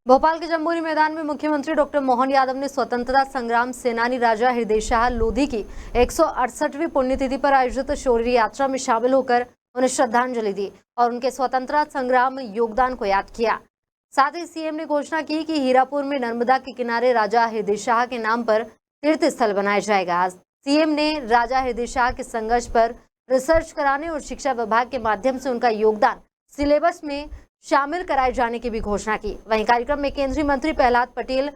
भोपाल के जम्बूरी मैदान में मुख्यमंत्री डॉक्टर मोहन यादव ने स्वतंत्रता संग्राम सेनानी राजा हृदय शाह लोधी की 168वीं पुण्यतिथि पर आयोजित शौर्य यात्रा में शामिल होकर उन्हें श्रद्धांजलि दी और उनके स्वतंत्रता संग्राम योगदान को याद किया। साथ ही सीएम ने घोषणा की कि हीरापुर में नर्मदा के किनारे राजा हृदय शाह के नाम पर तीर्थ स्थल बनाया जाएगा। सीएम ने राजा हृदय शाह के संघर्ष पर रिसर्च कराने और शिक्षा विभाग के माध्यम से उनका योगदान सिलेबस में शामिल कराए जाने की भी घोषणा की। वहीं कार्यक्रम में केंद्रीय मंत्री प्रहलाद पटेल,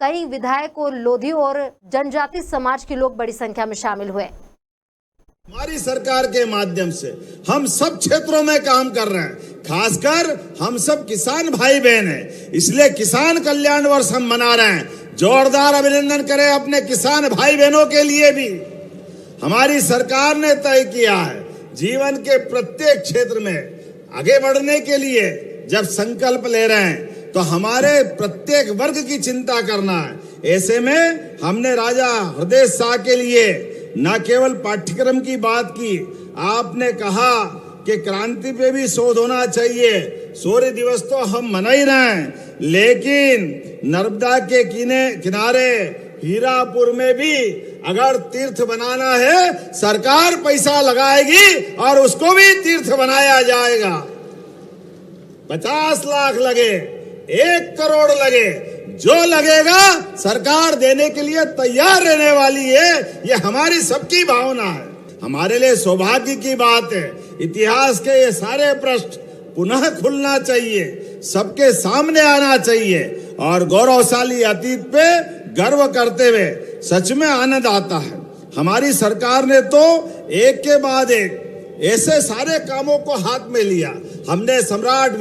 कई विधायक और लोधी और जनजाति समाज के लोग बड़ी संख्या में शामिल हुए। हमारी सरकार के माध्यम से हम सब क्षेत्रों में काम कर रहे हैं, खासकर हम सब किसान भाई बहन हैं, इसलिए किसान कल्याण वर्ष हम मना रहे हैं। जोरदार अभिनंदन करें अपने किसान भाई बहनों के लिए भी। हमारी सरकार ने तय किया है जीवन के प्रत्येक क्षेत्र में आगे बढ़ने के लिए जब संकल्प ले रहे हैं तो हमारे प्रत्येक वर्ग की चिंता करना है। ऐसे में हमने राजा हृदय शाह के लिए न केवल पाठ्यक्रम की बात की, आपने कहा कि क्रांति पे भी शोध होना चाहिए। शौर्य दिवस तो हम मना ही रहे हैं, लेकिन नर्मदा के किनारे हीरापुर में भी अगर तीर्थ बनाना है, सरकार पैसा लगाएगी और उसको भी तीर्थ बनाया जाएगा। 50 लाख लगे, 1 करोड़ लगे, जो लगेगा सरकार देने के लिए तैयार रहने वाली है। ये हमारी सबकी भावना है। हमारे लिए सौभाग्य की बात है, इतिहास के ये सारे पृष्ठ पुनः खुलना चाहिए, सबके सामने आना चाहिए और गौरवशाली अतीत पे गर्व करते हुए सच में आनंद आता है। हमारी सरकार ने तो एक के बाद एक ऐसे सारे कामों को हाथ में लिया। हमने सम्राट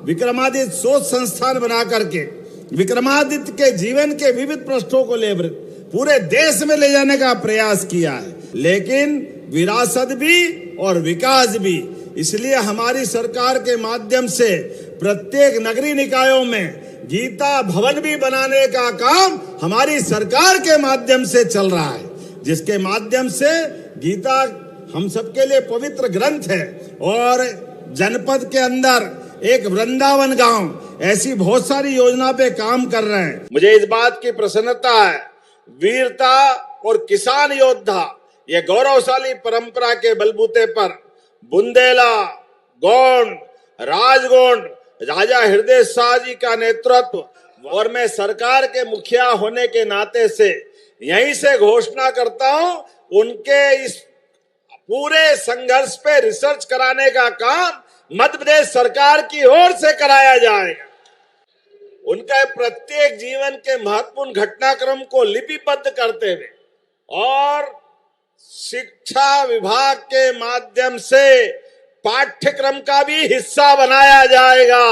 विक्रमादित्य शोध संस्थान बना करके विक्रमादित्य के जीवन के विविध पृष्ठों को पूरे देश में ले जाने का प्रयास किया है, लेकिन विरासत भी और विकास भी। इसलिए हमारी सरकार के माध्यम से प्रत्येक नगरीय निकायों में गीता भवन भी बनाने का काम हमारी सरकार के माध्यम से चल रहा है, जिसके माध्यम से गीता हम सबके लिए पवित्र ग्रंथ है। और जनपद के अंदर एक वृंदावन गांव, ऐसी बहुत सारी योजना पे काम कर रहे हैं। मुझे इस बात की प्रसन्नता है, वीरता और किसान योद्धा ये गौरवशाली परंपरा के बलबूते पर बुंदेला, गोंड, राजगोंड राजा हृदय शाह जी का नेतृत्व और मैं सरकार के मुखिया होने के नाते से यहीं से घोषणा करता हूं, उनके इस पूरे संघर्ष पे रिसर्च कराने का काम मध्य प्रदेश सरकार की ओर से कराया जाएगा। उनका प्रत्येक जीवन के महत्वपूर्ण घटनाक्रम को लिपिबद्ध करते हुए और शिक्षा विभाग के माध्यम से पाठ्यक्रम का भी हिस्सा बनाया जाएगा।